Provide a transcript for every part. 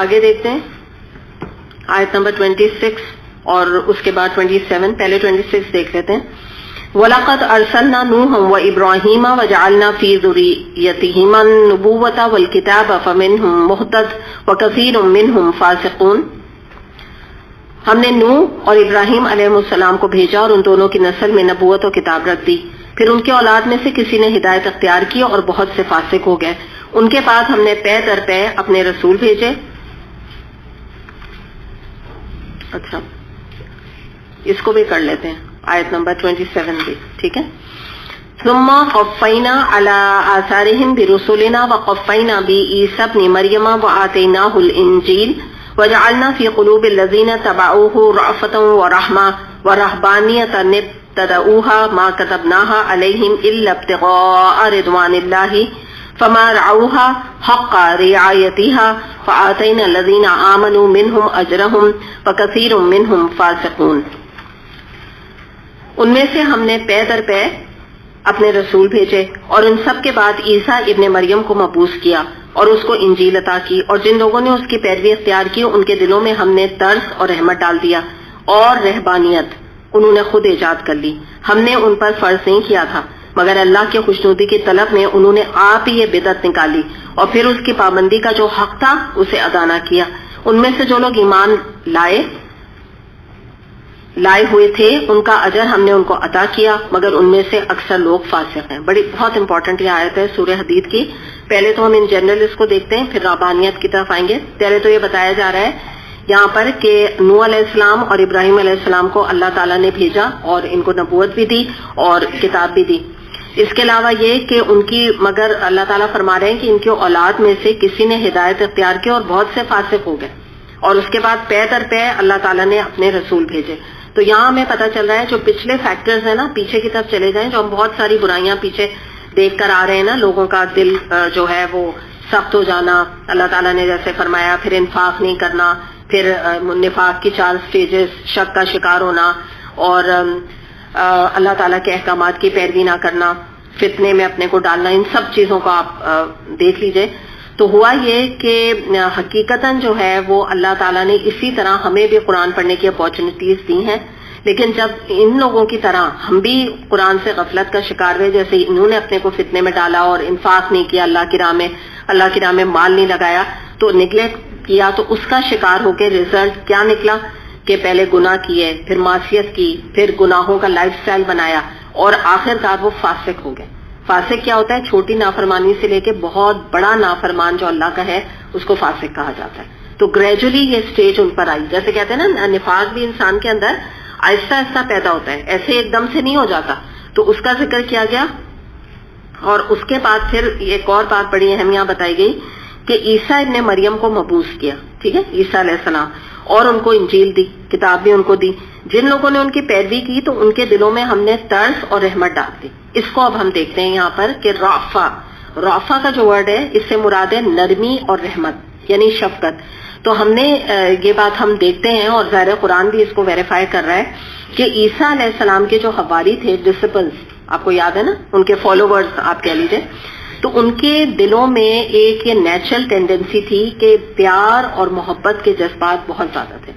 آگے دیکھتے ہیں آیت نمبر 26 اور اس کے بعد 27. پہلے 26 دیکھ لیتے ہیں. وَلَقَدْ أَرْسَلْنَا نُوحًا وَإِبْرَاهِيمَ وَجَعَلْنَا فِي ذُرِّيَّتِهِمَا النُّبُوَّةَ وَالْكِتَابَ فَمِنْهُمْ مُهْتَدٍ وَكَثِيرٌ مِّنْهُمْ فَاسِقُونَ. ہم نے نوح اور ابراہیم علیہ السلام کو بھیجا اور ان دونوں کی نسل میں نبوت و کتاب رکھ دی. پھر ان کے اولاد میں سے کسی نے ہدایت اختیار کی اور بہت سے فاسق ہو گئے. ان کے بعد ہم نے پے در پے اپنے رسول بھیجے. اچھا اس کو بھی کر لیتے ہیں آیت نمبر 27 بھی, ٹھیک ہے. ثم قفینا علی آثارہم برسلنا وقفینا بعیسی ابن مریم وآتیناہ الانجیل وجعلنا فی قلوب الذین تبعوہ رأفۃ ورحمۃ ورہبانیۃ ابتدؤوها ما كتبناها علیہم الا ابتغاء رضوان اللہ فما رعوها حق رعایتها فآتینا الذین آمنوا منہم اجرہم وکثیر منہم فاسقون. ان میں سے ہم نے پے در پے اپنے رسول بھیجے اور ان سب کے بعد عیسیٰ ابن مریم کو مبعوث کیا اور اس کو انجیل عطا کی, اور جن لوگوں نے اس کی پیروی اختیار کی ان کے دلوں میں ہم نے ترس اور رحمت ڈال دیا, اور رہبانیت انہوں نے خود ایجاد کر لی. ہم نے ان پر فرض نہیں کیا تھا مگر اللہ کی خوشنودی کی طلب میں انہوں نے آپ ہی یہ بدعت نکالی اور پھر اس کی پابندی کا جو حق تھا اسے ادا نہ کیا. ان میں سے جو لوگ ایمان لائے ہوئے تھے ان کا اجر ہم نے ان کو عطا کیا, مگر ان میں سے اکثر لوگ فاسق ہیں. بہت امپورٹنٹ یہ آیت ہے سورہ حدید کی. پہلے تو ہم ان جنرل اس کو دیکھتے ہیں, پھر ربانیت کی طرف آئیں گے. پہلے تو یہ بتایا جا رہا ہے یہاں پر کہ نوح علیہ السلام اور ابراہیم علیہ السلام کو اللہ تعالیٰ نے بھیجا اور ان کو نبوت بھی دی اور کتاب بھی دی. اس کے علاوہ یہ کہ ان کی, مگر اللہ تعالیٰ فرما رہے ہیں کہ ان کی اولاد میں سے کسی نے ہدایت اختیار کی اور بہت سے فاسق ہو گئے, اور اس کے بعد پے در پے اللہ تعالیٰ نے اپنے رسول بھیجے. تو یہاں ہمیں پتہ چل رہا ہے جو پچھلے فیکٹرز ہیں نا, پیچھے کی طرف چلے جائیں, جو ہم بہت ساری برائیاں پیچھے دیکھ کر آ رہے ہیں نا, لوگوں کا دل جو ہے وہ سخت ہو جانا, اللہ تعالیٰ نے جیسے فرمایا, پھر انفاق نہیں کرنا, پھر نفاق کی 4 سٹیجز, شک کا شکار ہونا, اور اللہ تعالیٰ کے احکامات کی پیروی نہ کرنا, فتنے میں اپنے کو ڈالنا, ان سب چیزوں کو آپ دیکھ لیجئے. تو ہوا یہ کہ حقیقتاً جو ہے وہ اللہ تعالیٰ نے اسی طرح ہمیں بھی قرآن پڑھنے کی اپارچونیٹیز دی ہیں, لیکن جب ان لوگوں کی طرح ہم بھی قرآن سے غفلت کا شکار ہوئے, جیسے انہوں نے اپنے کو فتنے میں ڈالا اور انفاق نہیں کیا, اللہ کی راہ میں مال نہیں لگایا, تو نیگلیکٹ کیا, تو اس کا شکار ہو کے رزلٹ کیا نکلا کہ پہلے گناہ کیے, پھر معصیت کی, پھر گناہوں کا لائف سٹائل بنایا, اور آخرکار وہ فاسق ہو گئے. فاسق کیا ہوتا ہے؟ چھوٹی نافرمانی سے لے کے بہت بڑا نافرمان جو اللہ کا ہے اس کو فاسق کہا جاتا ہے. تو گریجولی یہ سٹیج ان پر آئی. جیسے کہتے ہیں نا, نفاق بھی انسان کے اندر آہستہ آہستہ پیدا ہوتا ہے, ایسے ایک دم سے نہیں ہو جاتا. تو اس کا ذکر کیا گیا, اور اس کے بعد پھر ایک اور بات بڑی اہم یہاں بتائی گئی کہ عیسیٰ ابن مریم کو مبعوث کیا, ٹھیک ہے, عیسیٰ علیہ السلام, اور ان کو انجیل دی, کتاب بھی ان کو دی. جن لوگوں نے ان کی پیروی کی تو ان کے دلوں میں ہم نے ترس اور رحمت ڈال دی. اس کو اب ہم دیکھتے ہیں یہاں پر کہ رافا کا جو ورڈ ہے اس سے مراد ہے نرمی اور رحمت, یعنی شفقت. تو ہم نے یہ بات ہم دیکھتے ہیں, اور ظاہر قرآن بھی اس کو ویریفائی کر رہا ہے کہ عیسیٰ علیہ السلام کے جو حواری تھے, ڈسپلس, آپ کو یاد ہے نا, ان کے فالوورز آپ کہہ لیجیے, تو ان کے دلوں میں ایک یہ نیچرل ٹینڈنسی تھی کہ پیار اور محبت کے جذبات بہت زیادہ تھے.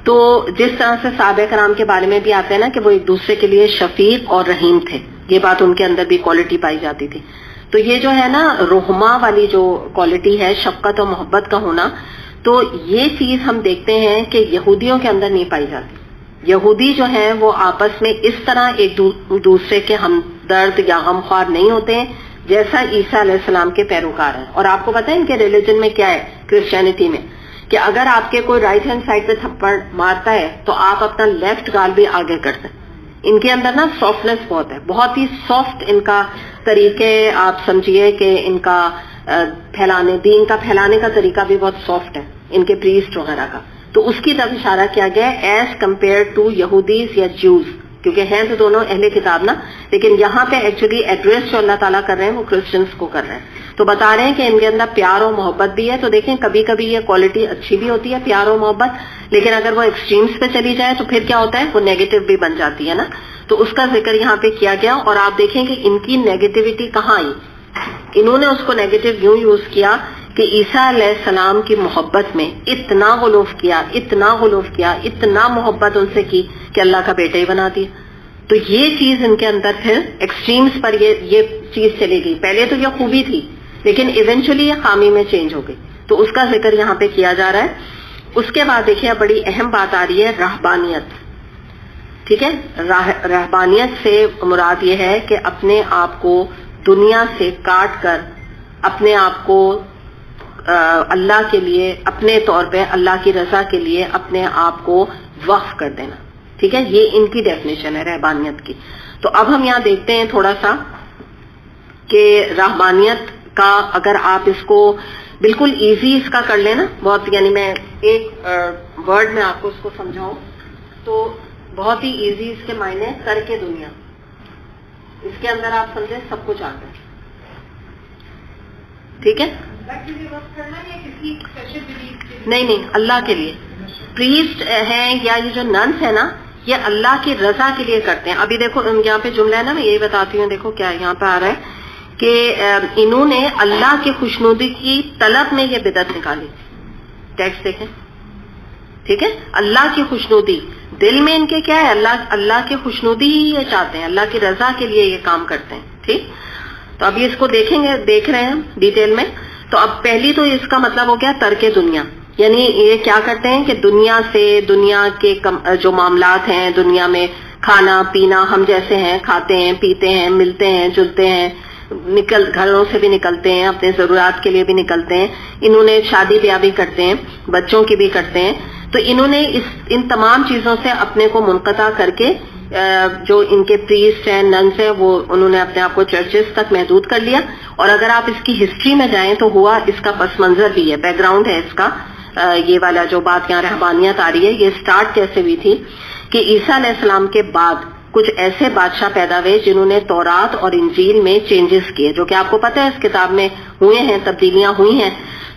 تو جس طرح سے صحابہ کرام کے بارے میں بھی آتے ہیں نا کہ وہ ایک دوسرے کے لیے شفیق اور رحیم تھے, یہ بات ان کے اندر بھی کوالٹی پائی جاتی تھی. تو یہ جو ہے نا رحمہ والی جو کوالٹی ہے, شفقت اور محبت کا ہونا, تو یہ چیز ہم دیکھتے ہیں کہ یہودیوں کے اندر نہیں پائی جاتی. یہودی جو ہیں وہ آپس میں اس طرح ایک دوسرے کے ہمدرد یا غمخوار نہیں ہوتے ہیں جیسا عیسیٰ علیہ السلام کے پیروکار ہیں. اور آپ کو پتہ ہے ان کے ریلیجن میں کیا ہے, کرسچینٹی میں, کہ اگر آپ کے کوئی رائٹ ہینڈ سائڈ پہ تھپڑ مارتا ہے تو آپ اپنا لیفٹ گال بھی آگے کرتے ہیں. ان کے اندر نا سافٹنس بہت ہے, بہت ہی سافٹ ان کا طریقے, آپ سمجھیے کہ ان کا دین کا پھیلانے کا طریقہ بھی بہت سافٹ ہے ان کے پریسٹ وغیرہ کا. تو اس کی طرف اشارہ کیا گیا ایز کمپیئر ٹو یہودیز یا جوز, کیونکہ ہیں تو دونوں اہل کتاب نا, لیکن یہاں پہ ایکچولی ایڈریس جو اللہ تعالیٰ کر رہے ہیں وہ کرسچنس کو کر رہے ہیں. تو بتا رہے ہیں کہ ان کے اندر پیار اور محبت بھی ہے. تو دیکھیں کبھی کبھی یہ کوالٹی اچھی بھی ہوتی ہے, پیار اور محبت, لیکن اگر وہ ایکسٹریمز پہ چلی جائے تو پھر کیا ہوتا ہے, وہ نیگیٹو بھی بن جاتی ہے نا. تو اس کا ذکر یہاں پہ کیا گیا, اور آپ دیکھیں کہ ان کی نیگیٹیوٹی کہاں آئی. انہوں نے اس کو نیگیٹو یوں یوز کیا کہ عیسیٰ علیہ السلام کی محبت میں اتنا غلوف کیا، اتنا محبت ان سے کی کہ اللہ کا بیٹا ہی بنا دیا. تو یہ چیز ان کے اندر پھر ایکسٹریمز پر یہ چیز چلی گئی. پہلے تو یہ خوبی تھی لیکن ایونچولی یہ خامی میں چینج ہو گئی. تو اس کا ذکر یہاں پہ کیا جا رہا ہے. اس کے بعد دیکھیے بڑی اہم بات آ رہی ہے، رہبانیت. ٹھیک ہے، رہبانیت سے مراد یہ ہے کہ اپنے آپ کو دنیا سے کاٹ کر اپنے آپ کو اللہ کے لیے، اپنے طور پہ اللہ کی رضا کے لیے اپنے آپ کو وقف کر دینا. ٹھیک ہے، یہ ان کی ڈیفینیشن ہے رہبانیت کی. تو اب ہم یہاں دیکھتے ہیں تھوڑا سا کہ رہبانیت کا اگر آپ اس کو بالکل ایزی اس کا کر لینا، بہت یعنی میں ایک ورڈ میں آپ کو اس کو سمجھاؤں تو بہت ہی ایزی اس کے معنی کر کے دنیا. اس کے اندر آپ سمجھیں سب کچھ آتا ہے. ٹھیک ہے، نہیں اللہ کے لیے. پریسٹ ہیں یا یہ جو ننس ہے نا، یہ اللہ کی رضا کے لیے کرتے ہیں. ابھی دیکھو یہاں پہ جملہ ہے نا، میں یہی بتاتی ہوں. دیکھو کیا یہاں پہ آ رہا ہے کہ انہوں نے اللہ کی خوشنودی کی طلب میں یہ بدعت نکالی. ٹیکسٹ دیکھیں. ٹھیک ہے، اللہ کی خوشنودی، دل میں ان کے کیا ہے، اللہ کی خوشنودی ہی یہ چاہتے ہیں، اللہ کی رضا کے لیے یہ کام کرتے ہیں. ٹھیک، تو اب اس کو دیکھیں گے، دیکھ رہے ہیں ڈیٹیل میں. تو اب پہلی تو اس کا مطلب ہو گیا ترک دنیا، یعنی یہ کیا کرتے ہیں کہ دنیا سے، دنیا کے جو معاملات ہیں دنیا میں، کھانا پینا، ہم جیسے ہیں، کھاتے ہیں پیتے ہیں، ملتے ہیں جلتے ہیں، گھروں سے بھی نکلتے ہیں، اپنے ضرورات کے لیے بھی نکلتے ہیں. انہوں نے شادی بیاہ بھی کرتے ہیں، بچوں کی بھی کرتے ہیں. تو انہوں نے ان تمام چیزوں سے اپنے کو منقطع کر کے جو ان کے پریسٹ ہیں، ننس ہیں، وہ انہوں نے اپنے آپ کو چرچز تک محدود کر لیا. اور اگر آپ اس کی ہسٹری میں جائیں تو ہوا اس کا پس منظر بھی ہے، بیک گراؤنڈ ہے اس کا. یہ والا جو بات یہاں رہبانیت آ رہی ہے، یہ سٹارٹ کیسے ہوئی تھی کہ عیسیٰ علیہ السلام کے بعد کچھ ایسے بادشاہ پیدا ہوئے جنہوں نے تورات اور انجیل میں چینجز کیے، جو کہ آپ کو پتہ ہے اس کتاب میں ہوئے ہیں، تبدیلیاں ہوئی ہیں.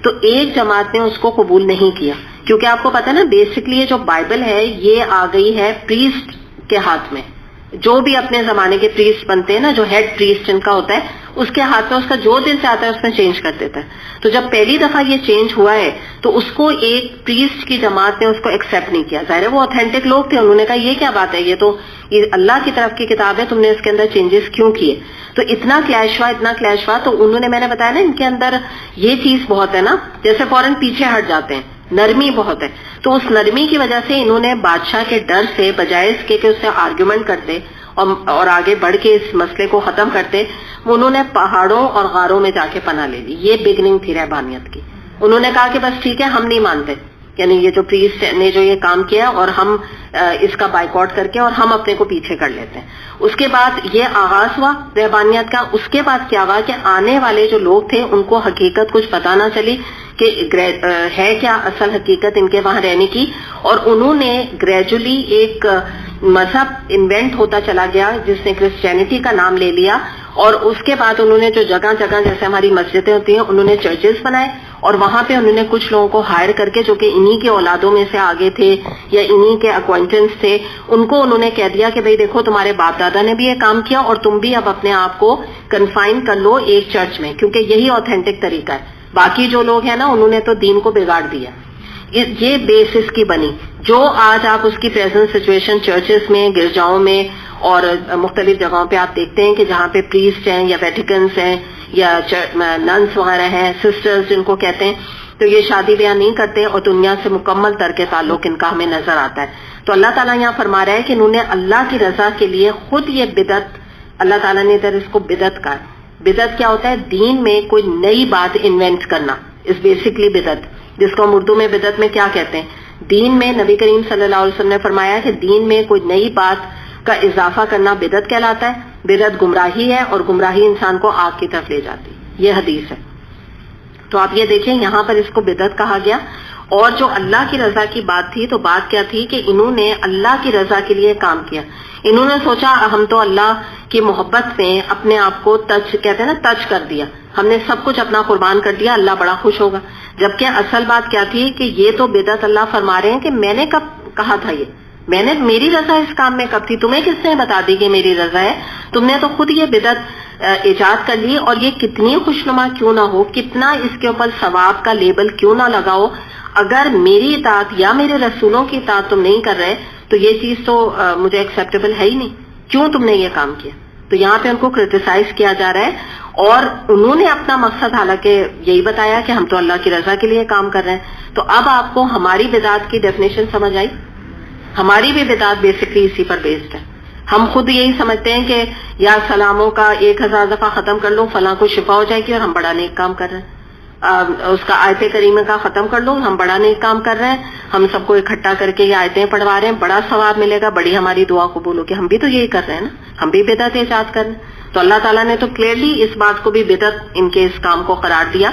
تو ایک جماعت نے اس کو قبول نہیں کیا، کیونکہ آپ کو پتہ ہے نا بیسکلی یہ جو بائبل ہے یہ آ گئی ہے پریسٹ کے ہاتھ میں. جو بھی اپنے زمانے کے پریسٹ بنتے ہیں نا، جو ہیڈ پریسٹ ان کا ہوتا ہے، اس کے ہاتھ میں اس کا جو دل سے آتا ہے اس میں چینج کر دیتا ہے. تو جب پہلی دفعہ یہ چینج ہوا ہے تو اس کو ایک پریسٹ کی جماعت نے اس کو ایکسیپٹ نہیں کیا. ظاہر ہے وہ اوتھینٹک لوگ تھے، انہوں نے کہا یہ کیا بات ہے، یہ تو اللہ کی طرف کی کتاب ہے، تم نے اس کے اندر چینجز کیوں کیے. تو اتنا کلیش ہوا تو انہوں نے، میں نے بتایا نا ان کے اندر یہ چیز بہت ہے نا، جیسے فوراً پیچھے ہٹ جاتے ہیں، نرمی بہت ہے. تو اس نرمی کی وجہ سے انہوں نے بادشاہ کے ڈر سے، بجائے اس کے کہ اس سے آرگیومنٹ کرتے اور آگے بڑھ کے اس مسئلے کو ختم کرتے، انہوں نے پہاڑوں اور غاروں میں جا کے پناہ لے لی. یہ بگننگ تھی رہبانیت کی. انہوں نے کہا کہ بس ٹھیک ہے، ہم نہیں مانتے، یعنی یہ جو پریسٹ نے جو یہ کام کیا اور ہم اس کا بائیکاٹ کر کے اور ہم اپنے کو پیچھے کر لیتے ہیں. اس کے بعد یہ آغاز ہوا رہبانیت کا. اس کے بعد کیا ہوا کہ آنے والے جو لوگ تھے ان کو حقیقت کچھ پتہ نہ چلی کہ ہے کیا اصل حقیقت ان کے وہاں رہنے کی، اور انہوں نے گریجولی ایک مذہب انوینٹ ہوتا چلا گیا جس نے کرسچینٹی کا نام لے لیا. اور اس کے بعد انہوں نے جو جگہ جگہ جیسے ہماری مسجدیں ہوتی ہیں انہوں نے چرچز بنائے، اور وہاں پہ انہوں نے کچھ لوگوں کو ہائر کر کے جو کہ انہی کے اولادوں میں سے آگے تھے یا انہی کے اکوائنٹنس تھے، ان کو انہوں نے کہہ دیا کہ بھئی دیکھو تمہارے باپ دادا نے بھی یہ کام کیا اور تم بھی اب اپنے آپ کو کنفائن کر لو ایک چرچ میں، کیونکہ یہی آتھینٹک طریقہ ہے. باقی جو لوگ ہیں نا انہوں نے تو دین کو بگاڑ دیا. یہ بیسس کی بنی جو آج آپ اس کی پریزنٹ سچویشن چرچز میں، گرجاؤں میں اور مختلف جگہوں پہ آپ دیکھتے ہیں کہ جہاں پہ پریسٹ ہیں یا ویٹیکنس ہیں یا ننس وغیرہ ہیں، سسٹرز جن کو کہتے ہیں، تو یہ شادی بیاہ نہیں کرتے اور دنیا سے مکمل ترک تعلق ان کا ہمیں نظر آتا ہے. تو اللہ تعالیٰ یہاں فرما رہا ہے کہ انہوں نے اللہ کی رضا کے لیے خود یہ بدعت، اللہ تعالیٰ نے ادھر اس کو بدعت کہا. بدعت کیا ہوتا ہے؟ دین میں کوئی نئی بات انوینٹ کرنا اس بیسکلی بدعت، جس کو ہم اردو میں بدعت میں کیا کہتے ہیں. دین میں نبی کریم صلی اللہ علیہ وسلم نے فرمایا کہ دین میں کوئی نئی بات کا اضافہ کرنا بدعت کہلاتا ہے. بدعت گمراہی ہے اور گمراہی انسان کو آگ کی طرف لے جاتی ہے. یہ حدیث ہے. تو آپ یہ دیکھیں یہاں پر اس کو بدعت کہا گیا. اور جو اللہ کی رضا کی بات تھی تو بات کیا تھی کہ انہوں نے اللہ کی رضا کے لیے کام کیا. انہوں نے سوچا ہم تو اللہ کی محبت میں اپنے آپ کو کہتے ہیں نا ٹچ کر دیا، ہم نے سب کچھ اپنا قربان کر دیا، اللہ بڑا خوش ہوگا. جبکہ اصل بات کیا تھی کہ یہ تو بدعت اللہ فرما رہے ہیں کہ میں نے کب کہا تھا، یہ میری رضا اس کام میں کب تھی؟ تمہیں کس نے بتا دی کہ میری رضا ہے؟ تم نے تو خود یہ بدعت ایجاد کر لی، اور یہ کتنی خوشنما کیوں نہ ہو، کتنا اس کے اوپر ثواب کا لیبل کیوں نہ لگاؤ، اگر میری اطاعت یا میرے رسولوں کی اطاعت تم نہیں کر رہے تو یہ چیز تو مجھے ایکسیپٹیبل ہے ہی نہیں، کیوں تم نے یہ کام کیا. تو یہاں پہ ان کو کرٹیسائز کیا جا رہا ہے، اور انہوں نے اپنا مقصد حالانکہ یہی بتایا کہ ہم تو اللہ کی رضا کے لیے کام کر رہے ہیں. تو اب آپ کو ہماری بدعت کی ڈیفینیشن سمجھ آئی؟ ہماری بھی بدعت بیسکلی اسی پر بیسڈ ہے. ہم خود یہی سمجھتے ہیں کہ یا سلاموں کا 1000 دفعہ ختم کر لو فلاں کو شفا ہو جائے گی، اور ہم بڑا نیک کام کر رہے ہیں. اس کا آیت کریمہ کا ختم کر لو، ہم بڑا نیک کام کر رہے ہیں، ہم سب کو اکٹھا کر کے یہ آیتیں پڑھوا رہے ہیں، بڑا ثواب ملے گا، بڑی ہماری دعا قبول ہوگی. ہم بھی تو یہی کر رہے ہیں نا، ہم بھی بدعت ایجاد کر رہے ہیں. تو اللہ تعالیٰ نے تو کلیئرلی اس بات کو بھی بدعت ان کے اس کام کو قرار دیا.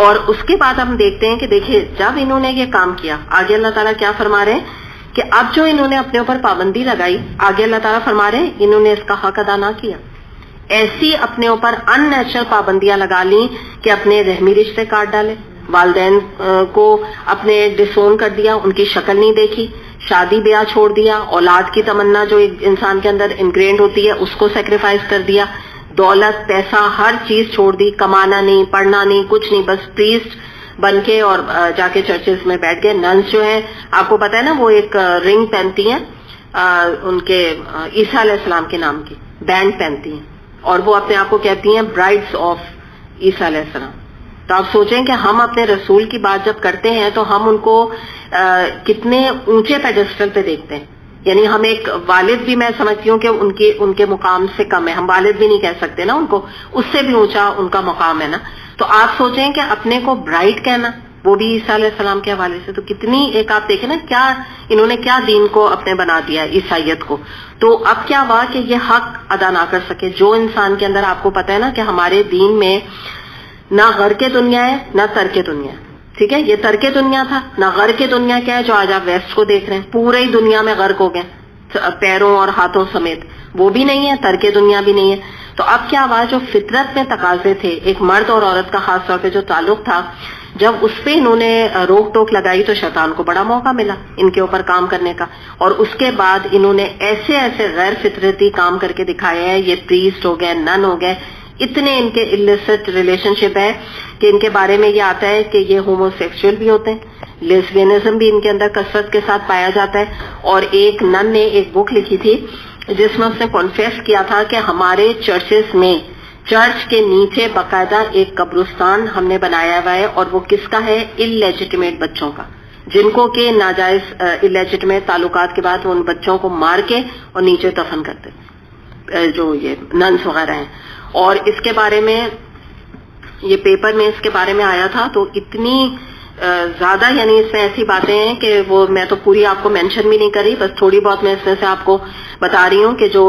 اور اس کے بعد ہم دیکھتے ہیں کہ دیکھیے جب انہوں نے یہ کام کیا، آگے اللہ تعالیٰ کیا فرما رہے ہیں کہ اب جو انہوں نے اپنے اوپر پابندی لگائی، آگے اللہ تعالیٰ فرما رہے ہیں انہوں نے اس کا حق ادا نہ کیا. ایسی اپنے اوپر ان نیچرل پابندیاں لگا لیں کہ اپنے رحمی رشتے کاٹ ڈالے، والدین کو اپنے ڈسون کر دیا، ان کی شکل نہیں دیکھی، شادی بیاہ چھوڑ دیا، اولاد کی تمنا جو ایک انسان کے اندر انگرینڈ ہوتی ہے اس کو سیکریفائز کر دیا، دولت پیسہ ہر چیز چھوڑ دی، کمانا نہیں، پڑھنا نہیں، کچھ نہیں، بس پریسٹ بن کے اور جا کے چرچز میں بیٹھ گئے. ننس جو ہیں آپ کو پتا ہے نا، وہ ایک رنگ پہنتی ہیں ان کے عیسیٰ علیہ السلام کے نام کی، بینڈ پہنتی ہیں، اور وہ اپنے آپ کو کہتی ہیں برائڈس آف عیسیٰ علیہ السلام. تو آپ سوچیں کہ ہم اپنے رسول کی بات جب کرتے ہیں تو ہم ان کو کتنے اونچے پیڈسٹل پہ دیکھتے ہیں. یعنی ہم ایک والد بھی، میں سمجھتی ہوں کہ ان کے مقام سے کم ہے، ہم والد بھی نہیں کہہ سکتے نا ان کو، اس سے بھی اونچا ان کا مقام ہے نا. تو آپ سوچیں کہ اپنے کو برائڈ کہنا، وہ بھی عیسیٰ علیہ السلام کے حوالے سے، تو کتنی ایک آپ دیکھیں نا کیا انہوں نے کیا دین کو اپنے بنا دیا، عیسائیت کو. تو اب کیا ہوا کہ یہ حق ادا نہ کر سکے. جو انسان کے اندر آپ کو پتا ہے نا کہ ہمارے دین میں نہ غر کے دنیا ہے نہ ترک دنیا ہے، ٹھیک ہے، یہ ترک دنیا تھا، نہ غر کے دنیا کیا ہے جو آج آپ ویسٹ کو دیکھ رہے ہیں، پورے ہی دنیا میں غرق ہو گئے پیروں اور ہاتھوں سمیت، وہ بھی نہیں ہے، ترک دنیا بھی نہیں ہے. تو اب کیا ہوا، جو فطرت میں تقاضے تھے، ایک مرد اور عورت کا خاص طور پہ جو تعلق تھا، جب اس پہ انہوں نے روک ٹوک لگائی تو شیطان کو بڑا موقع ملا ان کے اوپر کام کرنے کا. اور اس کے بعد انہوں نے ایسے ایسے غیر فطرتی کام کر کے دکھائے ہیں. یہ پریسٹ ہو گئے، نن ہو گئے، اتنے ان کے illicit ریلیشن شپ ہے کہ ان کے بارے میں یہ آتا ہے کہ یہ ہومو سیکسول بھی ہوتے ہیں، لیسبینزم بھی ان کے اندر کثرت کے ساتھ پایا جاتا ہے. اور ایک نن نے ایک بک لکھی تھی جس میں اس نے کنفیس کیا تھا کہ ہمارے چرچز میں، چرچ کے نیچے باقاعدہ ایک قبرستان ہم نے بنایا ہوا ہے، اور وہ کس کا ہے، اللیجیٹمیٹ بچوں کا، جن کو کہ ناجائز اللیجیٹمیٹ تعلقات کے بعد ان بچوں کو مار کے اور نیچے دفن کرتے، جو یہ ننس وغیرہ ہیں. اور اس کے بارے میں یہ پیپر میں اس کے بارے میں آیا تھا، تو اتنی زیادہ یعنی اس میں ایسی باتیں ہیں کہ وہ میں تو پوری آپ کو مینشن بھی نہیں کری، بس تھوڑی بہت میں اس میں سے آپ کو بتا رہی ہوں کہ جو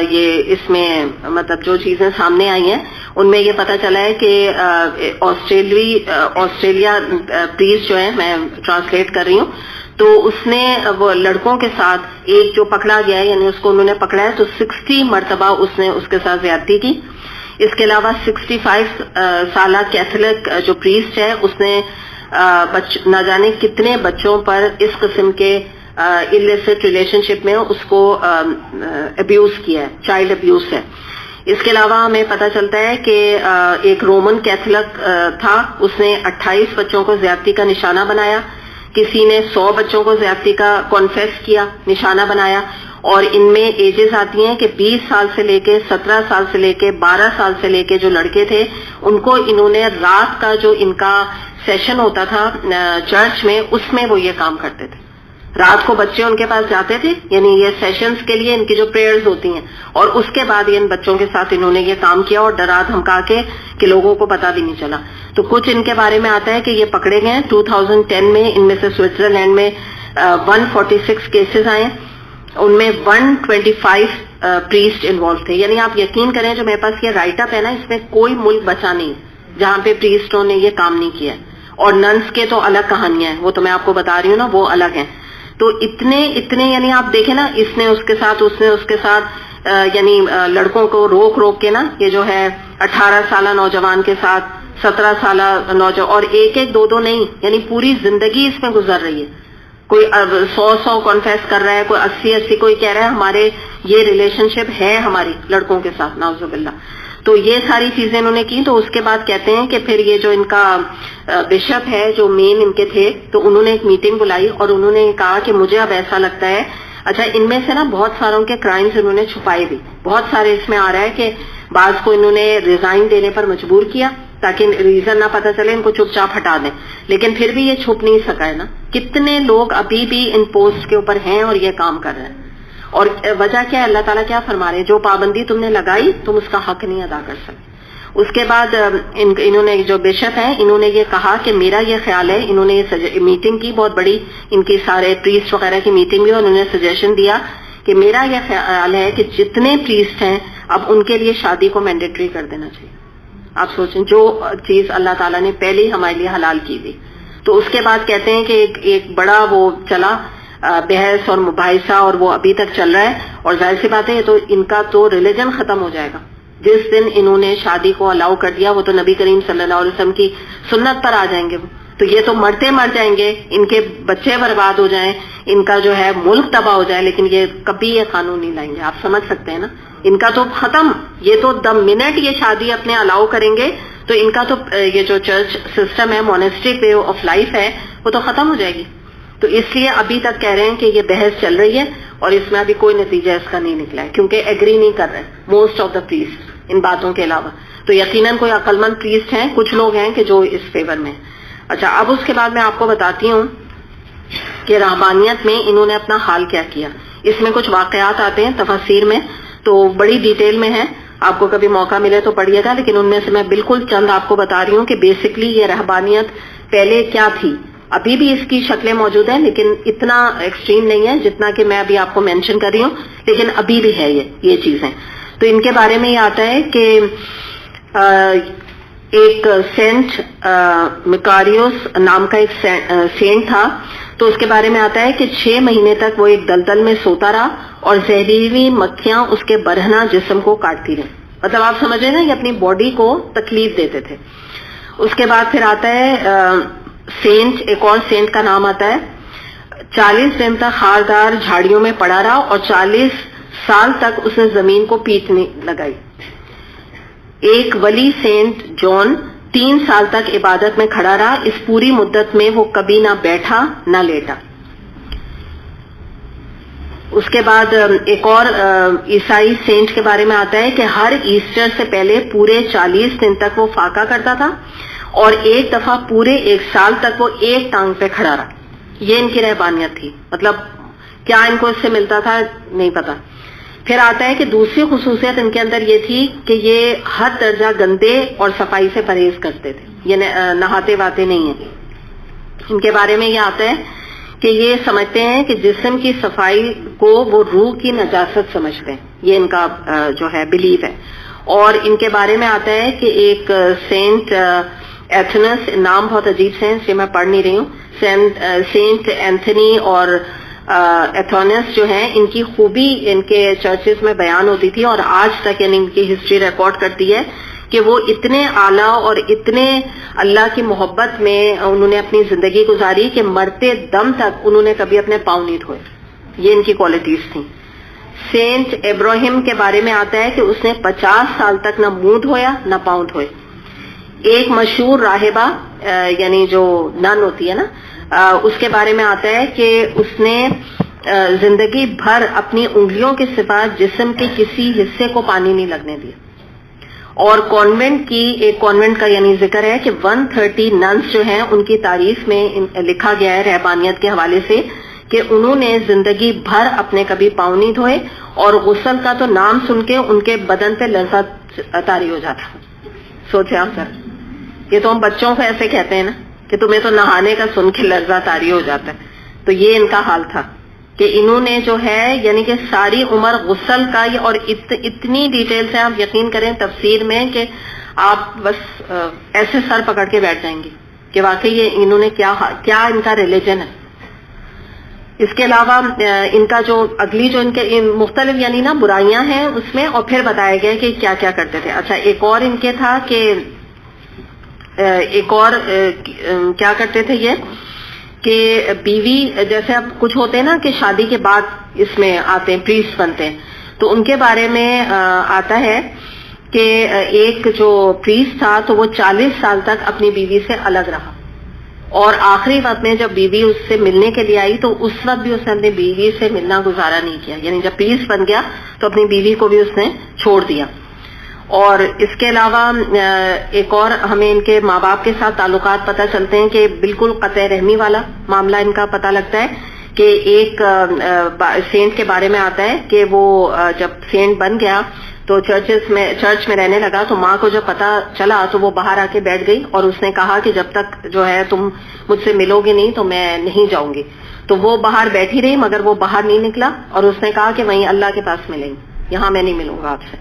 یہ اس میں مطلب جو چیزیں سامنے آئی ہیں ان میں یہ پتہ چلا ہے کہ آسٹریلیا پریسٹ جو ہے، میں ٹرانسلیٹ کر رہی ہوں، تو اس نے وہ لڑکوں کے ساتھ ایک جو پکڑا گیا ہے، یعنی اس کو انہوں نے پکڑا ہے تو 60 مرتبہ اس نے اس کے ساتھ زیادتی کی. اس کے علاوہ 65 سالہ کیتھولک جو پریسٹ ہے اس نے نہ جانے کتنے بچوں پر اس قسم کے illicit ریلیشن شپ میں اس کو ابیوز کیا ہے، چائلڈ ابیوز ہے. اس کے علاوہ ہمیں پتہ چلتا ہے کہ ایک رومن کیتھولک تھا، اس نے 28 بچوں کو زیادتی کا نشانہ بنایا. کسی نے 100 بچوں کو زیادتی کا کانفیس کیا، نشانہ بنایا. اور ان میں ایجز آتی ہیں کہ 20 سال سے لے کے 17 سال سے لے کے 12 سال سے لے کے جو لڑکے تھے ان کو انہوں نے رات کا جو ان کا سیشن ہوتا تھا چرچ میں، اس میں وہ یہ کام کرتے تھے. رات کو بچے ان کے پاس جاتے تھے، یعنی یہ سیشنز کے لیے ان کی جو پریئرز ہوتی ہیں، اور اس کے بعد ان بچوں کے ساتھ انہوں نے یہ کام کیا اور ڈرا دھمکا کے کہ لوگوں کو پتہ بھی نہیں چلا. تو کچھ ان کے بارے میں آتا ہے کہ یہ پکڑے گئے 2010 میں، ان میں سے سوئٹزرلینڈ میں 146 کیسز آئے، ان میں 125 پریسٹ انوالو تھے. یعنی آپ یقین کریں جو میرے پاس یہ رائٹ اپ ہے نا، اس میں کوئی ملک بچا نہیں جہاں پہ پریسٹوں نے یہ کام نہیں کیا. اور ننس کے تو الگ کہانیاں ہیں، وہ تو میں آپ کو بتا رہی ہوں نا، وہ الگ ہیں. تو اتنے یعنی آپ دیکھیں نا، اس نے اس کے ساتھ، اس نے اس کے ساتھ، یعنی لڑکوں کو روک کے نا، یہ جو ہے 18 سالہ نوجوان کے ساتھ 17 سالہ نوجوان، اور ایک دو نہیں، یعنی پوری زندگی اس میں گزر رہی ہے. کوئی 100 کانفیس کر رہا ہے، کوئی 80 کوئی کہہ رہا ہے ہمارے یہ ریلیشن شپ ہے ہماری لڑکوں کے ساتھ، نعوذ باللہ. تو یہ ساری چیزیں انہوں نے کی. تو اس کے بعد کہتے ہیں کہ پھر یہ جو ان کا بشپ ہے جو مین ان کے تھے, تو انہوں نے ایک میٹنگ بلائی اور انہوں نے کہا کہ مجھے اب ایسا لگتا ہے, اچھا ان میں سے نا بہت ساروں کے کرائمز انہوں نے چھپائے بھی, بہت سارے اس میں آ رہا ہے کہ بعض کو انہوں نے ریزائن دینے پر مجبور کیا تاکہ ریزن نہ پتہ چلے, ان کو چپ چاپ ہٹا دیں, لیکن پھر بھی یہ چھپ نہیں سکا ہے نا. کتنے لوگ ابھی بھی ان پوسٹ کے اوپر ہیں اور یہ کام کر رہے ہیں, اور وجہ کیا ہے, اللہ تعالیٰ کیا فرما رہے ہیں, جو پابندی تم نے لگائی تم اس کا حق نہیں ادا کر سکتے. اس کے بعد انہوں نے جو بشپ ہیں انہوں نے یہ کہا کہ میرا یہ خیال ہے, انہوں نے یہ میٹنگ کی بہت بڑی, ان کی سارے پریسٹ وغیرہ کی میٹنگ ہوئی, اور انہوں نے سجیشن دیا کہ میرا یہ خیال ہے کہ جتنے پریسٹ ہیں اب ان کے لیے شادی کو مینڈیٹری کر دینا چاہیے. آپ سوچیں جو چیز اللہ تعالیٰ نے پہلے ہی ہمارے لیے حلال کی تھی. تو اس کے بعد کہتے ہیں کہ ایک بڑا وہ چلا بحث اور مباحثہ, اور وہ ابھی تک چل رہا ہے, اور ظاہر سی بات ہے تو ان کا تو ریلیجن ختم ہو جائے گا جس دن انہوں نے شادی کو الاؤ کر دیا. وہ تو نبی کریم صلی اللہ علیہ وسلم کی سنت پر آ جائیں گے وہ, تو یہ تو مرتے مر جائیں گے, ان کے بچے برباد ہو جائیں, ان کا جو ہے ملک تباہ ہو جائے, لیکن یہ کبھی یہ قانون نہیں لائیں گے. آپ سمجھ سکتے ہیں نا, ان کا تو ختم, یہ تو the منٹ یہ شادی اپنے الاؤ کریں گے تو ان کا تو یہ جو چرچ سسٹم ہے, مونسٹرک وے آف لائف ہے, وہ تو ختم ہو جائے گی. تو اس لیے ابھی تک کہہ رہے ہیں کہ یہ بحث چل رہی ہے اور اس میں ابھی کوئی نتیجہ اس کا نہیں نکلا ہے, کیونکہ ایگری نہیں کر رہے موسٹ آف دا پریسٹ ان باتوں کے علاوہ. تو یقیناً کوئی عقل مند پریسٹ ہیں, کچھ لوگ ہیں کہ جو اس فیور میں. اچھا, اب اس کے بعد میں آپ کو بتاتی ہوں کہ رہبانیت میں انہوں نے اپنا حال کیا کیا. اس میں کچھ واقعات آتے ہیں تفاسیر میں, تو بڑی ڈیٹیل میں ہے, آپ کو کبھی موقع ملے تو پڑھیے گا, لیکن ان میں سے میں بالکل چند آپ کو بتا رہی ہوں کہ بیسکلی یہ رہبانیت پہلے کیا تھی. ابھی بھی اس کی شکلیں موجود ہیں لیکن اتنا ایکسٹریم نہیں ہے جتنا کہ میں ابھی آپ کو مینشن کر رہی ہوں, لیکن ابھی بھی ہے یہ چیزیں. تو ان کے بارے میں یہ آتا ہے کہ ایک سینٹ مکاریوس نام کا ایک سینٹ تھا, تو اس کے بارے میں آتا ہے کہ 6 مہینے تک وہ ایک دلدل میں سوتا رہا اور زہریلی مکھیاں اس کے برہنہ جسم کو کاٹتی رہیں. مطلب آپ سمجھیں نا, یہ اپنی باڈی کو تکلیف دیتے تھے. اس کے بعد پھر آتا ہے سینٹ, ایک اور سینٹ کا نام آتا ہے, 40 دن تک خاردار جھاڑیوں میں پڑا رہا اور 40 سال تک اس نے زمین کو پیٹنے لگائی. ایک ولی سینٹ جان 3 سال تک عبادت میں کھڑا رہا, اس پوری مدت میں وہ کبھی نہ بیٹھا نہ لیٹا. اس کے بعد ایک اور عیسائی سینٹ کے بارے میں آتا ہے کہ ہر ایسٹر سے پہلے پورے 40 دن تک وہ فاقہ کرتا تھا اور ایک دفعہ پورے 1 سال تک وہ ایک ٹانگ پہ کھڑا رہا. یہ ان کی رہبانیت تھی. مطلب کیا ان کو اس سے ملتا تھا نہیں پتا. پھر آتا ہے کہ دوسری خصوصیت ان کے اندر یہ تھی کہ یہ حد درجہ گندے اور صفائی سے پرہیز کرتے تھے, یہ نہاتے واتے نہیں ہیں. ان کے بارے میں یہ آتا ہے کہ یہ سمجھتے ہیں کہ جسم کی صفائی کو وہ روح کی نجاست سمجھتے ہیں, یہ ان کا جو ہے بلیف ہے. اور ان کے بارے میں آتا ہے کہ ایک سینٹ ایتھنس, نام بہت عجیب سے ہیں اس لیے میں پڑھ نہیں رہی ہوں, سینٹ اینتھنی اور ایتھونس جو ہیں, ان کی خوبی ان کے چرچز میں بیان ہوتی تھی, اور آج تک یعنی ان کی ہسٹری ریکارڈ کرتی ہے کہ وہ اتنے اعلیٰ اور اتنے اللہ کی محبت میں انہوں نے اپنی زندگی گزاری کہ مرتے دم تک انہوں نے کبھی اپنے پاؤں نہیں دھوئے. یہ ان کی کوالٹیز تھیں. سینٹ ابراہیم کے بارے میں آتا ہے کہ اس نے 50 سال تک نہ منہ دھویا نہ پاؤں دھوئے. ایک مشہور راہبہ یعنی جو نن ہوتی ہے نا, اس کے بارے میں آتا ہے کہ اس نے زندگی بھر اپنی انگلیوں کے سوا جسم کے کسی حصے کو پانی نہیں لگنے دیا. اور کانوینٹ کی, ایک کانوینٹ کا یعنی ذکر ہے کہ 130 ننس جو ہیں ان کی تعریف میں لکھا گیا ہے رہبانیت کے حوالے سے کہ انہوں نے زندگی بھر اپنے کبھی پاؤں نہیں دھوئے, اور غسل کا تو نام سن کے ان کے بدن پہ لرزہ طاری ہو جاتا. سوچیں آپ سر, یہ تو ہم بچوں کو ایسے کہتے ہیں نا کہ تمہیں تو نہانے کا سن کے لرزہ طاری ہو جاتا ہے. تو یہ ان کا حال تھا کہ انہوں نے جو ہے یعنی کہ ساری عمر غسل کا, اور اتنی ڈیٹیل سے آپ یقین کریں تفسیر میں کہ آپ بس ایسے سر پکڑ کے بیٹھ جائیں گے کہ واقعی یہ انہوں نے کیا ان کا ریلیجن ہے. اس کے علاوہ ان کا جو اگلی جو ان کے مختلف یعنی نا برائیاں ہیں اس میں, اور پھر بتایا گیا کہ کیا کیا کرتے تھے. اچھا, ایک اور ان کے تھا کہ ایک اور کیا کرتے تھے یہ کہ بیوی, جیسے اب کچھ ہوتے ہیں نا کہ شادی کے بعد اس میں آتے ہیں پریسٹ بنتے ہیں, تو ان کے بارے میں آتا ہے کہ ایک جو پریسٹ تھا تو وہ 40 سال تک اپنی بیوی سے الگ رہا، اور آخری وقت میں جب بیوی اس سے ملنے کے لیے آئی تو اس وقت بھی اس نے اپنی بیوی سے ملنا گزارا نہیں کیا، یعنی جب پریسٹ بن گیا تو اپنی بیوی کو بھی اس نے چھوڑ دیا. اور اس کے علاوہ ایک اور ہمیں ان کے ماں باپ کے ساتھ تعلقات پتہ چلتے ہیں کہ بالکل قطع رحمی والا معاملہ ان کا پتہ لگتا ہے. کہ ایک سینٹ کے بارے میں آتا ہے کہ وہ جب سینٹ بن گیا تو چرچ میں رہنے لگا، تو ماں کو جب پتا چلا تو وہ باہر آ کے بیٹھ گئی اور اس نے کہا کہ جب تک جو ہے تم مجھ سے ملو گے نہیں تو میں نہیں جاؤں گی. تو وہ باہر بیٹھی رہی مگر وہ باہر نہیں نکلا، اور اس نے کہا کہ وہیں اللہ کے پاس ملیں گے، یہاں میں نہیں ملوں گا آپ سے.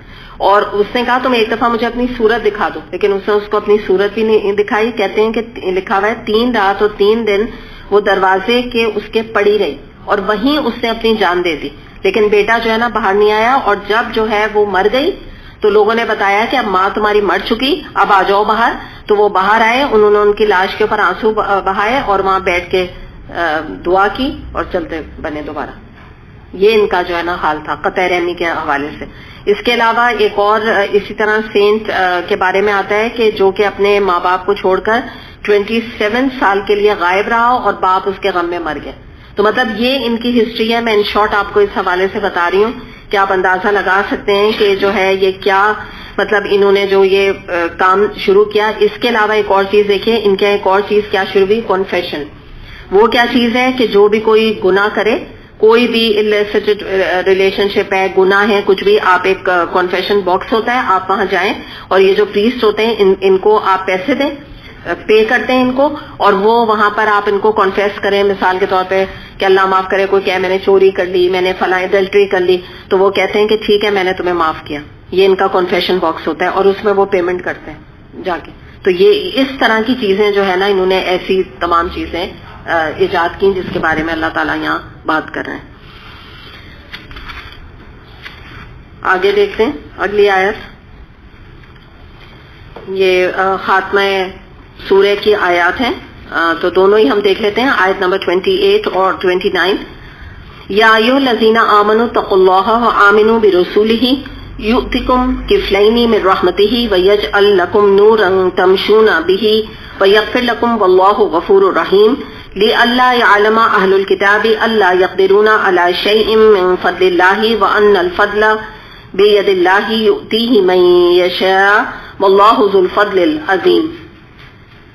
اور اس نے کہا تم ایک دفعہ مجھے اپنی صورت دکھا دو، لیکن اس نے اس کو اپنی صورت بھی نہیں دکھائی. کہتے ہیں کہ لکھا ہوا ہے 3 رات اور 3 دن وہ دروازے کے اس کے پڑی رہی اور وہیں اس نے اپنی جان دے دی، لیکن بیٹا جو ہے نا باہر نہیں آیا. اور جب جو ہے وہ مر گئی تو لوگوں نے بتایا کہ اب ماں تمہاری مر چکی، اب آ جاؤ باہر. تو وہ باہر آئے، انہوں نے ان کی لاش کے اوپر آنسو بہائے اور وہاں بیٹھ کے دعا کی اور چلتے بنے دوبارہ. یہ ان کا جو ہے نا حال تھا قطع رحمی کے حوالے سے. اس کے علاوہ ایک اور اسی طرح سینٹ کے بارے میں آتا ہے کہ جو کہ اپنے ماں باپ کو چھوڑ کر 27 سال کے لیے غائب رہا اور باپ اس کے غم میں مر گئے. تو مطلب یہ ان کی ہسٹری ہے. میں ان شارٹ آپ کو اس حوالے سے بتا رہی ہوں کہ آپ اندازہ لگا سکتے ہیں کہ جو ہے یہ کیا مطلب انہوں نے جو یہ کام شروع کیا. اس کے علاوہ ایک اور چیز دیکھیں، ان کے ایک اور چیز کیا شروع ہوئی، کنفیشن. وہ کیا چیز ہے کہ جو بھی کوئی گناہ کرے، کوئی بھی illicit ریلیشن شپ ہے، گناہ ہے، کچھ بھی، آپ ایک کنفیشن باکس ہوتا ہے، آپ وہاں جائیں اور یہ جو پریسٹ ہوتے ہیں ان کو آپ پیسے دیں، پے کرتے ہیں ان کو، اور وہ وہاں پر آپ ان کو کنفیس کریں. مثال کے طور پہ کہ اللہ معاف کرے، کوئی کہ میں نے چوری کر لی، میں نے فلاں ایڈلٹری کر لی، تو وہ کہتے ہیں کہ ٹھیک ہے میں نے تمہیں معاف کیا. یہ ان کا کنفیشن باکس ہوتا ہے اور اس میں وہ پیمنٹ کرتے ہیں جا کے. تو یہ اس طرح کی چیزیں جو ہے نا انہوں نے ایسی تمام چیزیں ایجاد کی جس کے بارے میں اللہ تعالیٰ یہاں بات کر رہے ہیں. آگے دیکھتے ہیں اگلی آیت. یہ خاتمہ سورہ کی آیات ہیں، تو دونوں ہی ہم دیکھ لیتے ہیں. آیت نمبر 28 اور 29. یا ایھا الذین آمنوا اتقوا اللہ وآمنوا برسولہ یؤتکم کفلین من رحمتہ ویجعل لکم نورا تمشون بہ ویغفر لکم واللہ غفور رحیم. لئلا يعلم اہل الکتاب الا یقدرون علی شیء من فضل اللہ وان الفضل بید اللہ یؤتیہ من یشاء واللہ ذو الفضل العظیم.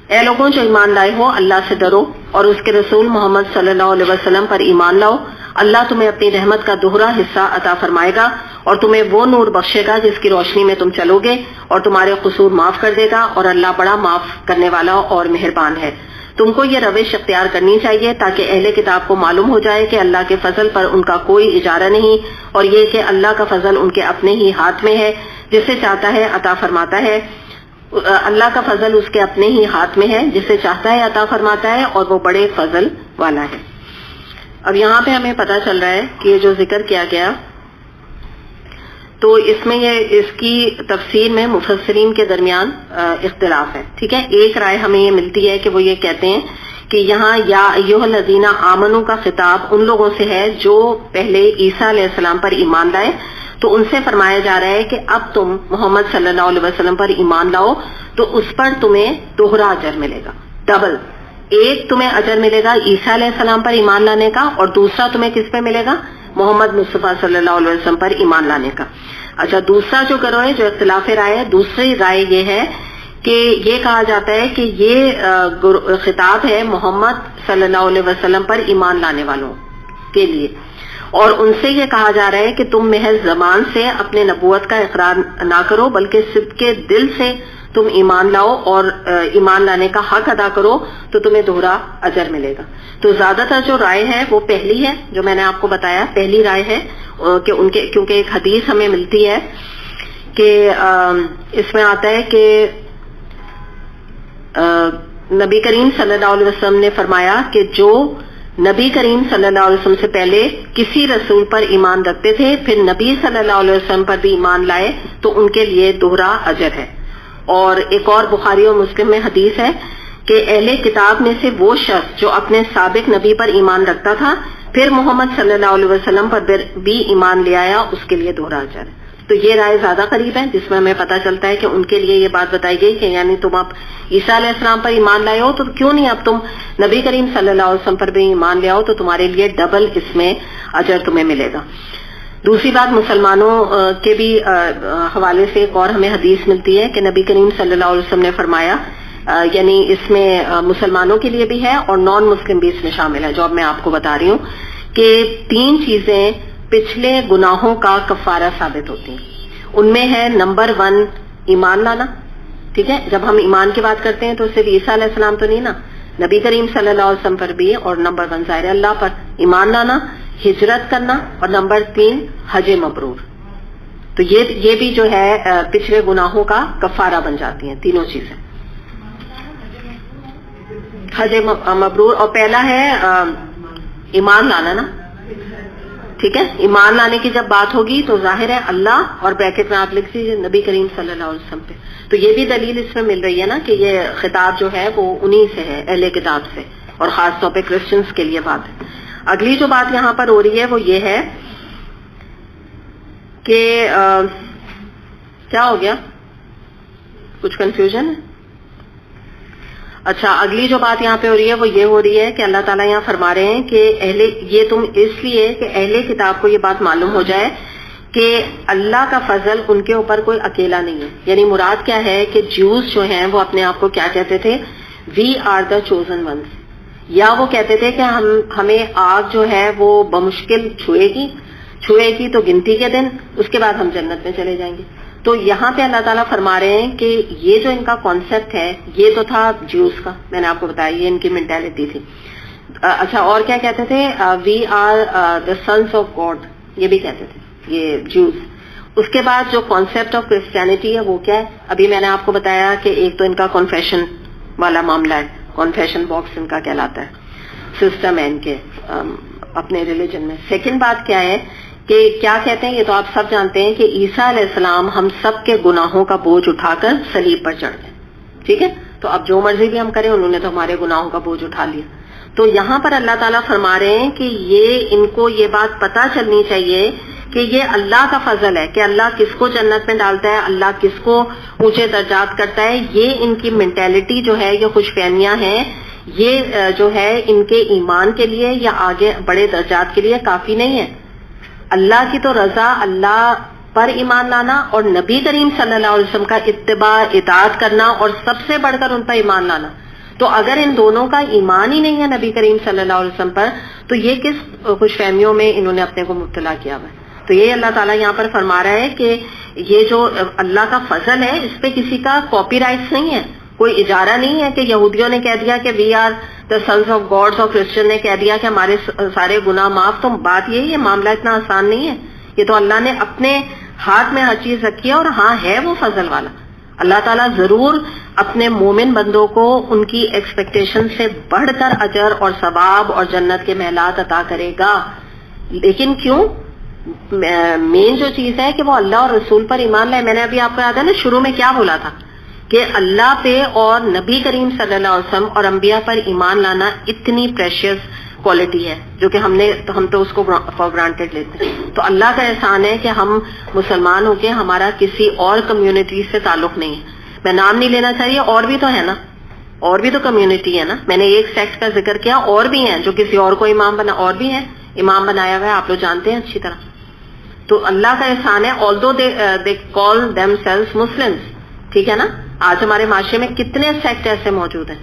اے لوگوں جو ایمان لائے ہو، اللہ سے ڈرو اور اس کے رسول محمد صلی اللہ علیہ وسلم پر ایمان لاؤ. اللہ تمہیں اپنی رحمت کا دوہرا حصہ عطا فرمائے گا اور تمہیں وہ نور بخشے گا جس کی روشنی میں تم چلو گے، اور تمہارے قصور معاف کر دے گا، اور اللہ بڑا معاف کرنے والا اور مہربان ہے. تم کو یہ روش اختیار کرنی چاہیے تاکہ اہل کتاب کو معلوم ہو جائے کہ اللہ کے فضل پر ان کا کوئی اجارہ نہیں، اور یہ کہ اللہ کا فضل ان کے اپنے ہی ہاتھ میں ہے، جسے چاہتا ہے عطا فرماتا ہے. اللہ کا فضل اس کے اپنے ہی ہاتھ میں ہے، جسے چاہتا ہے عطا فرماتا ہے، اور وہ بڑے فضل والا ہے. اب یہاں پہ ہمیں پتہ چل رہا ہے کہ یہ جو ذکر کیا گیا تو اس میں اس کی تفسیر میں مفسرین کے درمیان اختلاف ہے. ٹھیک ہے، ایک رائے ہمیں یہ ملتی ہے کہ وہ یہ کہتے ہیں کہ یہاں یا ایھا الذین آمنوا کا خطاب ان لوگوں سے ہے جو پہلے عیسیٰ علیہ السلام پر ایمان لائے. تو ان سے فرمایا جا رہا ہے کہ اب تم محمد صلی اللہ علیہ وسلم پر ایمان لاؤ تو اس پر تمہیں دوہرا اجر ملے گا، ڈبل. ایک تمہیں اجر ملے گا عیسیٰ علیہ السلام پر ایمان لانے کا، اور دوسرا تمہیں کس پہ ملے گا؟ محمد مصطفیٰ صلی اللہ علیہ وسلم پر ایمان لانے کا. اچھا، دوسرا جو کرو ہے جو اختلاف رائے ہے، دوسری رائے یہ ہے کہ یہ کہا جاتا ہے کہ یہ خطاب ہے محمد صلی اللہ علیہ وسلم پر ایمان لانے والوں کے لیے، اور ان سے یہ کہا جا رہا ہے کہ تم محض زبان سے اپنے نبوت کا اقرار نہ کرو بلکہ صدق کے دل سے تم ایمان لاؤ اور ایمان لانے کا حق ادا کرو تو تمہیں دوہرا اجر ملے گا. تو زیادہ تر جو رائے ہے وہ پہلی ہے جو میں نے آپ کو بتایا، پہلی رائے ہے کہ ان کے کیونکہ ایک حدیث ہمیں ملتی ہے کہ اس میں آتا ہے کہ نبی کریم صلی اللہ علیہ وسلم نے فرمایا کہ جو نبی کریم صلی اللہ علیہ وسلم سے پہلے کسی رسول پر ایمان رکھتے تھے پھر نبی صلی اللہ علیہ وسلم پر بھی ایمان لائے تو ان کے لیے دوہرا اجر ہے. اور ایک اور بخاری اور مسلم میں حدیث ہے کہ اہل کتاب میں سے وہ شخص جو اپنے سابق نبی پر ایمان رکھتا تھا پھر محمد صلی اللہ علیہ وسلم پر بھی ایمان لے آیا، اس کے لیے دوہرا اجر ہے. تو تو یہ رائے زیادہ قریب ہے، جس میں ہمیں پتہ چلتا ہے کہ ان کے لیے یہ بات بتائی گئی کہ یعنی تم اب عیسیٰ علیہ السلام پر ایمان لائے ہو تو کیوں نہیں اب تم نبی کریم صلی اللہ علیہ وسلم پر بھی ایمان لے آؤ، تو تمہارے لیے ڈبل اس میں اجر تمہیں ملے گا۔ دوسری بات، مسلمانوں کے بھی حوالے سے ایک اور ہمیں حدیث ملتی ہے کہ نبی کریم صلی اللہ علیہ وسلم نے فرمایا، یعنی اس میں مسلمانوں کے لیے بھی ہے اور نان مسلم بھی اس میں شامل ہے، جو اب میں آپ کو بتا رہی ہوں کہ 3 چیزیں پچھلے گناہوں کا کفارہ ثابت ہوتی ہیں۔ ان میں ہے نمبر 1 ایمان لانا، ٹھیک ہے، جب ہم ایمان کی بات کرتے ہیں تو صرف عیسیٰ علیہ السلام تو نہیں نا، نبی کریم صلی اللہ علیہ وسلم پر بھی، اور نمبر 1 ظاہر اللہ پر ایمان لانا، ہجرت کرنا، اور نمبر 3 حج مبرور۔ تو یہ بھی جو ہے پچھلے گناہوں کا کفارہ بن جاتی ہیں تینوں چیزیں، حج مبرور، اور پہلا ہے ایمان لانا نا، ٹھیک ہے، ایمان لانے کی جب بات ہوگی تو ظاہر ہے اللہ، اور بریکٹ میں آپ لکھ لیجیے نبی کریم صلی اللہ علیہ وسلم پہ، تو یہ بھی دلیل اس میں مل رہی ہے نا کہ یہ خطاب جو ہے وہ انہی سے ہے، اہل کتاب سے، اور خاص طور پہ کرسچنز کے لیے بات ہے۔ اگلی جو بات یہاں پر ہو رہی ہے وہ یہ ہے کہ کیا ہو گیا، کچھ کنفیوژن ہے؟ اچھا، اگلی جو بات یہاں پہ ہو رہی ہے وہ یہ ہو رہی ہے کہ اللہ تعالیٰ یہاں فرما رہے ہیں کہ یہ تم اس لیے کہ اہل کتاب کو یہ بات معلوم ہو جائے کہ اللہ کا فضل ان کے اوپر کوئی اکیلا نہیں ہے، یعنی مراد کیا ہے کہ جوز جو ہیں وہ اپنے آپ کو کیا کہتے تھے، we are the chosen once, یا وہ کہتے تھے کہ ہمیں آگ جو ہے وہ بمشکل چھوئے گی تو گنتی کے دن، اس کے بعد ہم جنت میں چلے جائیں گے۔ تو یہاں پہ اللہ تعالیٰ فرما رہے ہیں کہ یہ جو ان کا کانسیپٹ ہے یہ تو تھا جیوز کا، میں نے آپ کو بتایا یہ ان کی مینٹیلٹی تھی۔ اچھا، اور کیا کہتے تھے، we are the sons of God, یہ بھی کہتے تھے یہ جیوز۔ اس کے بعد جو کانسیپٹ آف کرسچینٹی ہے وہ کیا ہے، ابھی میں نے آپ کو بتایا کہ ایک تو ان کا کنفیشن والا معاملہ ہے، کنفیشن باکس ان کا کہلاتا ہے، سسٹم ہے ان کے اپنے ریلیجن میں۔ سیکنڈ بات کیا ہے کہ کیا کہتے ہیں، یہ تو آپ سب جانتے ہیں کہ عیسیٰ علیہ السلام ہم سب کے گناہوں کا بوجھ اٹھا کر صلیب پر چڑھ گئے، ٹھیک ہے، تو اب جو مرضی بھی ہم کریں انہوں نے تو ہمارے گناہوں کا بوجھ اٹھا لیا۔ تو یہاں پر اللہ تعالیٰ فرما رہے ہیں کہ یہ ان کو یہ بات پتہ چلنی چاہیے کہ یہ اللہ کا فضل ہے کہ اللہ کس کو جنت میں ڈالتا ہے، اللہ کس کو اونچے درجات کرتا ہے۔ یہ ان کی مینٹیلٹی جو ہے، یہ خوش فہمیاں ہیں، یہ جو ہے ان کے ایمان کے لیے یا آگے بڑے درجات کے لیے کافی نہیں ہے۔ اللہ کی تو رضا، اللہ پر ایمان لانا اور نبی کریم صلی اللہ علیہ وسلم کا اتباع اطاعت کرنا، اور سب سے بڑھ کر ان پر ایمان لانا۔ تو اگر ان دونوں کا ایمان ہی نہیں ہے نبی کریم صلی اللہ علیہ وسلم پر، تو یہ کس خوش فہمیوں میں انہوں نے اپنے کو مبتلا کیا ہوا ہے۔ تو یہ اللہ تعالیٰ یہاں پر فرما رہا ہے کہ یہ جو اللہ کا فضل ہے اس پہ کسی کا کاپی رائٹس نہیں ہے، کوئی اجارہ نہیں ہے کہ یہودیوں نے کہہ دیا کہ we are the sons of gods, اور کرسچن نے کہہ دیا کہ ہمارے سارے گناہ معاف۔ تو بات یہی ہے، معاملہ اتنا آسان نہیں ہے، یہ تو اللہ نے اپنے ہاتھ میں ہر چیز رکھی ہے، اور ہاں ہے وہ فضل والا۔ اللہ تعالیٰ ضرور اپنے مومن بندوں کو ان کی ایکسپیکٹیشن سے بڑھ کر اجر اور ثواب اور جنت کے محلات عطا کرے گا، لیکن کیوں؟ مین جو چیز ہے کہ وہ اللہ اور رسول پر ایمان لائے۔ میں نے ابھی آپ کو یاد ہے نا شروع میں کیا بولا تھا کہ اللہ پہ اور نبی کریم صلی اللہ علیہ وسلم اور انبیاء پر ایمان لانا اتنی پریشیس کوالٹی ہے جو کہ ہم تو اس کو فار گرانٹیڈ لیتے ہیں۔ تو اللہ کا احسان ہے کہ ہم مسلمان ہو کے ہمارا کسی اور کمیونٹی سے تعلق نہیں ہے۔ میں نام نہیں لینا چاہیے، اور بھی تو ہے نا، اور بھی تو کمیونٹی ہے نا۔ میں نے ایک سیکٹ کا ذکر کیا، اور بھی ہیں جو کسی اور کو اور بھی ہیں امام بنایا ہوا ہے، آپ لوگ جانتے ہیں اچھی طرح۔ تو اللہ کا احسان ہے، although they call themselves Muslims، ٹھیک ہے نا، آج ہمارے معاشرے میں کتنے سیکٹ ایسے موجود ہیں۔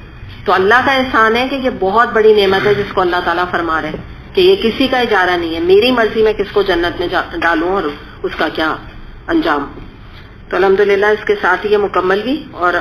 تو اللہ کا احسان ہے کہ یہ بہت بڑی نعمت ہے جس کو اللہ تعالیٰ فرما رہے ہیں کہ یہ کسی کا اجارہ نہیں ہے، میری مرضی میں کس کو جنت میں ڈالوں اور اس کا کیا انجام۔ تو الحمدللہ اس کے ساتھ ہی یہ مکمل بھی، اور